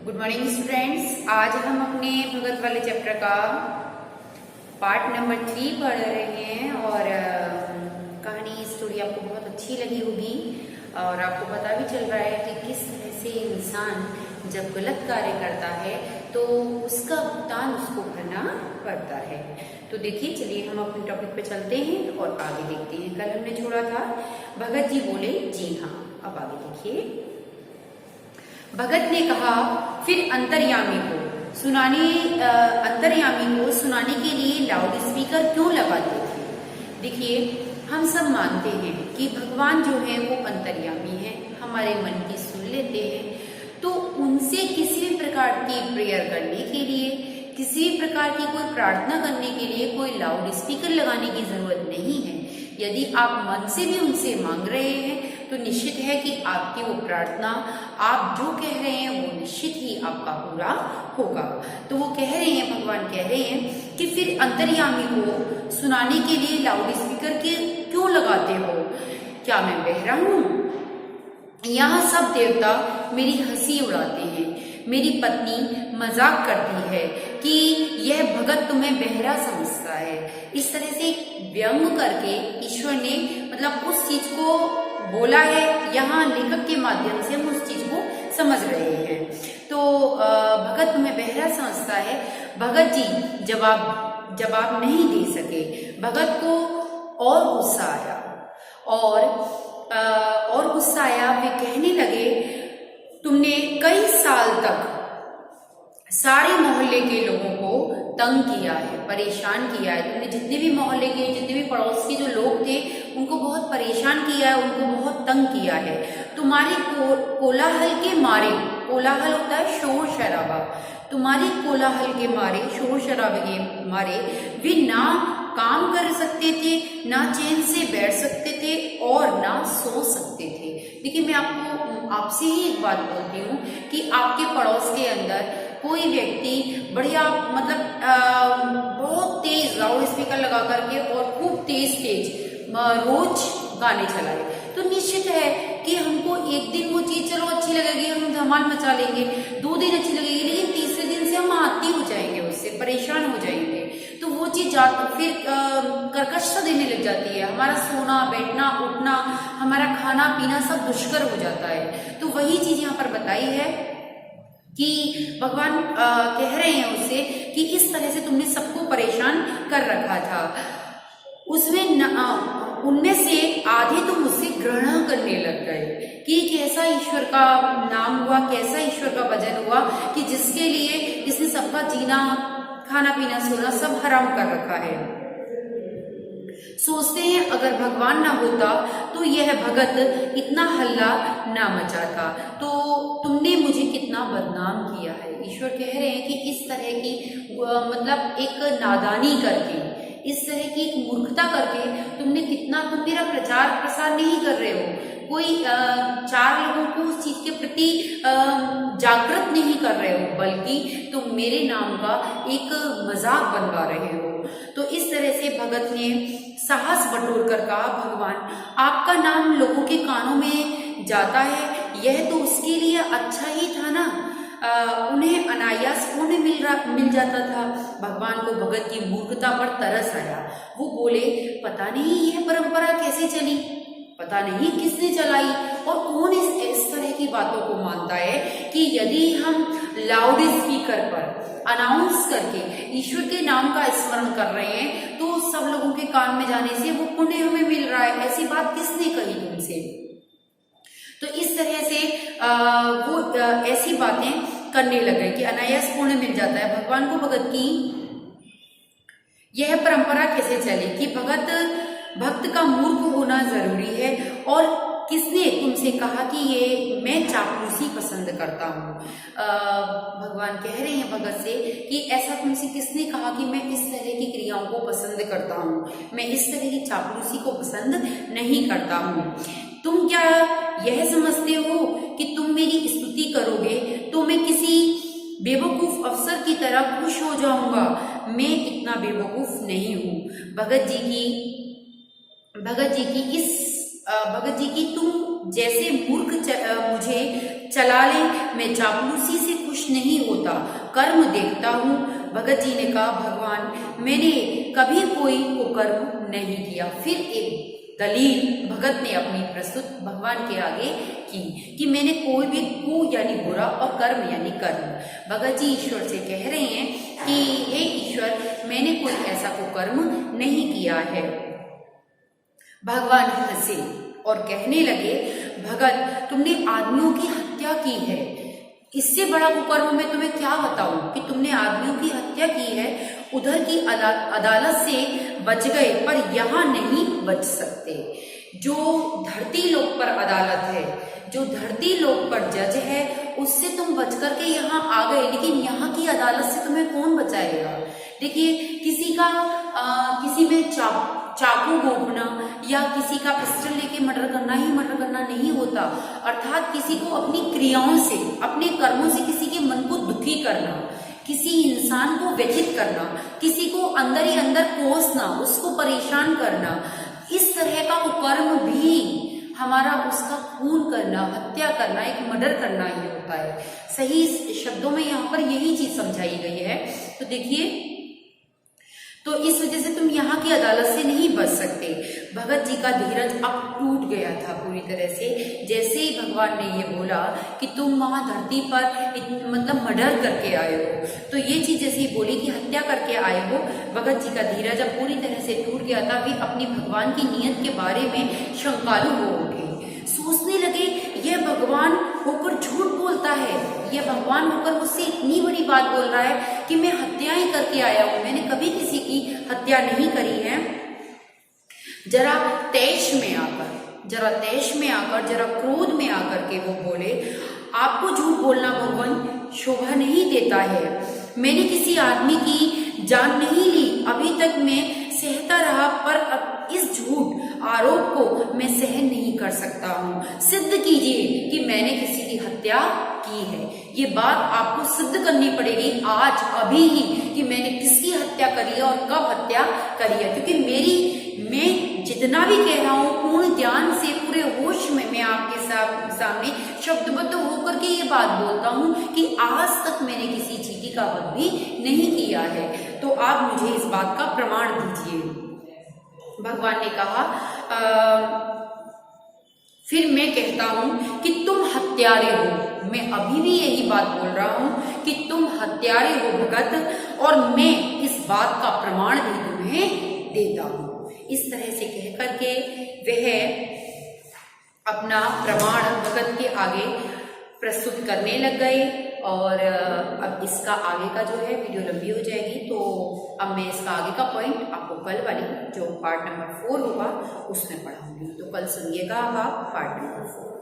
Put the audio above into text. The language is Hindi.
Good morning students. आज हम अपने भगत वाले चैप्टर का पार्ट नंबर 3 पढ़ रहे हैं और कहानी स्टोरी आपको बहुत अच्छी लगी होगी और आपको पता भी चल रहा है कि किस तरह से इंसान जब गलत कार्य करता है तो उसका भुगतान उसको भरना पड़ता है। तो देखिए, चलिए हम अपने टॉपिक पे चलते हैं और आगे देखते हैं। कल हमने छोड़ा था भगत जी बोले जी हाँ। अब आगे देखिए। भगत ने कहा, फिर अंतर्यामी को सुनाने के लिए लाउड स्पीकर क्यों लगाते थे? देखिए, हम सब मानते हैं कि भगवान जो है वो अंतर्यामी है, हमारे मन की सुन लेते हैं। तो उनसे किसी भी प्रकार की प्रेयर करने के लिए, किसी भी प्रकार की कोई प्रार्थना करने के लिए कोई लाउड स्पीकर लगाने की जरूरत नहीं है। यदि आप मन से भी उनसे मांग रहे हैं तो निश्चित है कि आपकी वो प्रार्थना, आप जो कह रहे हैं वो निश्चित ही आपका पूरा होगा। तो वो कह रहे हैं, भगवान कह रहे हैं कि फिर अंतर्यामी को सुनाने के लिए लाउड स्पीकर के क्यों लगाते हो? क्या मैं बहरा हूं? यहाँ सब देवता मेरी हंसी उड़ाते हैं। मेरी पत्नी मजाक करती है कि यह भगत तुम्हें बहरा समझता है। इस तरह से व्यंग करके ईश्वर ने मतलब उस चीज को बोला है। यहाँ लेखक के माध्यम से हम उस चीज को समझ रहे हैं। तो भगत तुम्हें बहरा समझता है। भगत जी जवाब नहीं दे सके। भगत को और गुस्सा आया और गुस्सा आया। वे कहने लगे, तुमने कई साल तक सारे मोहल्ले के लोगों को तंग किया है, परेशान किया है। तुमने जितने भी मोहल्ले के, जितने भी पड़ोस के जो लोग थे उनको बहुत परेशान किया है, उनको बहुत तंग किया है। तुम्हारे कोलाहल के मारे, कोलाहल होता है शोर शराबा, तुम्हारी कोलाहल के मारे, शोर शराबे के मारे वे ना काम कर सकते थे, ना चैन से बैठ सकते थे और ना सो सकते थे। देखिए, मैं आपसे ही एक बात बोलती हूँ कि आपके पड़ोस के अंदर कोई व्यक्ति बढ़िया मतलब बहुत तेज लाउड स्पीकर लगा करके और खूब तेज रोज गाने चलाए तो निश्चित है कि हमको एक दिन वो चीज चलो अच्छी लगेगी, हम धमाल मचा लेंगे, 2 दिन अच्छी लगेगी, लेकिन तीसरे दिन से हम आती हो जाएंगे, उससे परेशान हो जाएंगे। तो वो चीज फिर कर्कशता देने लग जाती है। हमारा सोना, बैठना, उठना, हमारा खाना पीना सब दुष्कर हो जाता है। तो वही चीज यहाँ पर बताई है कि भगवान कह रहे हैं उससे कि इस तरह से तुमने सबको परेशान कर रखा था। उनमें से आधे तो मुझसे घृणा करने लग गए कि कैसा ईश्वर का नाम हुआ, कैसा ईश्वर का भजन हुआ कि जिसके लिए इसने सबका जीना, खाना पीना, सोना सब हराम कर रखा है। सोचते हैं अगर भगवान ना होता तो यह भगत इतना हल्ला ना मचाता। तो तुमने मुझे कितना बदनाम किया है। ईश्वर कह रहे हैं कि इस तरह की मतलब एक नादानी करके, इस तरह की एक मूर्खता करके तुम मेरा प्रचार प्रसार नहीं कर रहे हो, कोई 4 लोगों को उस चीज के प्रति जागृत नहीं कर रहे हो, बल्कि तुम मेरे नाम का एक मजाक बनवा रहे हो। तो इस तरह से भगत ने साहस बटोर कर कहा, भगवान आपका नाम लोगों के कानों में जाता है, यह तो उसके लिए अच्छा ही था ना। उन्हें अनायास पुण्य मिल जाता था। भगवान को भगत की मूर्खता पर तरस आया। वो बोले, पता नहीं यह परंपरा कैसे चली, पता नहीं किसने चलाई और कौन इस तरह की बातों को मानता है कि यदि हम लाउड स्पीकर पर अनाउंस करके ईश्वर के नाम का स्मरण कर रहे हैं तो सब लोगों के कान में जाने से वो पुण्य हमें मिल रहा है। ऐसी बात किसने कही तुमसे? तो इस तरह से वो ऐसी बातें करने लगे कि अनायास पुण्य मिल जाता है। भगवान को भगत की यह परंपरा कैसे चली कि भक्त का मूर्ख होना जरूरी है। और किसने तुमसे कहा कि ये मैं चापलूसी पसंद करता हूँ? भगवान कह रहे हैं भगत से कि ऐसा तुमसे किसने कहा कि मैं इस तरह की क्रियाओं को पसंद करता हूँ, मैं इस तरह की चापलूसी को पसंद नहीं करता हूँ। तुम क्या यह समझते हो कि तुम मेरी स्तुति करोगे तो मैं किसी बेवकूफ अफसर की तरह खुश हो जाऊंगा? मैं इतना बेवकूफ नहीं हूँ। भगत जी की तुम जैसे मूर्ख मुझे चला ले, मैं चापलूसी से खुश खुश नहीं होता, कर्म देखता हूँ। भगत जी ने कहा, भगवान मैंने कभी कोई कुकर्म नहीं किया। फिर एक दलील भगत ने अपनी प्रस्तुत भगवान के आगे की कि मैंने कोई भी कु यानी बुरा और कर्म यानी कर्म। भगत जी ईश्वर से कह रहे हैं कि हे ईश्वर, मैंने कोई ऐसा कुकर्म नहीं किया है। भगवान हंसे और कहने लगे, भगत तुमने आदमियों की हत्या की है, इससे बड़ा कुकर्म मैं तुम्हें क्या बताऊं कि तुमने आदमियों की हत्या की है। उधर की अदालत से बच गए पर यहाँ नहीं बच सकते। जो धरती लोक पर अदालत है, जो धरती लोक पर जज है, उससे तुम बच करके यहाँ आ गए, लेकिन यहाँ की अदालत से तुम्हें कौन बचाएगा। देखिए, किसी में चाकू घोंपना या किसी का पिस्टल लेके मर्डर करना नहीं होता। अर्थात किसी को अपनी क्रियाओं से, अपने कर्मों से किसी के मन को दुखी करना, किसी इंसान को व्यथित करना, किसी को अंदर ही अंदर कोसना, उसको परेशान करना, इस तरह का कुकर्म भी हमारा उसका खून करना, हत्या करना, एक मर्डर करना ही होता है। सही शब्दों में यहाँ पर यही चीज समझाई गई है। तो देखिए, तो इस वजह से तुम यहाँ की अदालत से नहीं बच सकते। भगत जी का धीरज अब टूट गया था पूरी तरह से। जैसे ही भगवान ने ये बोला कि तुम वहां धरती पर मतलब मर्डर करके आए हो, तो ये चीज जैसे ही बोली कि हत्या करके आए हो, भगत जी का धीरज अब पूरी तरह से टूट गया था। वे अपनी भगवान की नीयत के बारे में शंकालु हो उठे, सोचने लगे यह भगवान होकर झूठ बोलता है, यह भगवान होकर मुझसे इतनी बड़ी बात बोल रहा है कि मैं हत्याएं करके आया हूं, मैंने कभी किसी की हत्या नहीं करी है। जरा तैश में आकर, जरा क्रोध में आकर के वो बोले, आपको झूठ बोलना भगवान शोभा नहीं देता है। मैंने किसी आदमी की जान नहीं ली, अभी तक मैं सहता रहा, पर अब इस झूठ आरोप को मैं सहन नहीं कर सकता हूँ। सिद्ध कीजिए कि मैंने किसी की हत्या की है। ये बात आपको सिद्ध करनी पड़ेगी आज, अभी ही, कि मैंने किसकी हत्या करी है और कब हत्या करी है। क्योंकि मैं जितना भी कह रहा हूँ पूर्ण ध्यान से, पूरे होश में मैं आपके सामने शब्दबद्ध होकर के ये बात बोलता हूँ कि आज तक मैंने किसी चीटी का वध भी नहीं किया है। तो आप मुझे इस बात का प्रमाण दीजिए। भगवान ने कहा, फिर मैं कहता हूं कि तुम हत्यारे हो। मैं अभी भी यही बात बोल रहा हूं कि तुम हत्यारे हो भगत, और मैं इस बात का प्रमाण भी तुम्हें देता हूं। इस तरह से कह करके वह अपना प्रमाण भगत के आगे प्रस्तुत करने लग गए। और अब इसका आगे का जो है वीडियो लंबी हो जाएगी, तो अब मैं इसका आगे का पॉइंट आपको कल वाली जो पार्ट नंबर 4 होगा उसमें पढ़ाऊंगी। तो कल सुनिएगा अब आप पार्ट नंबर 4।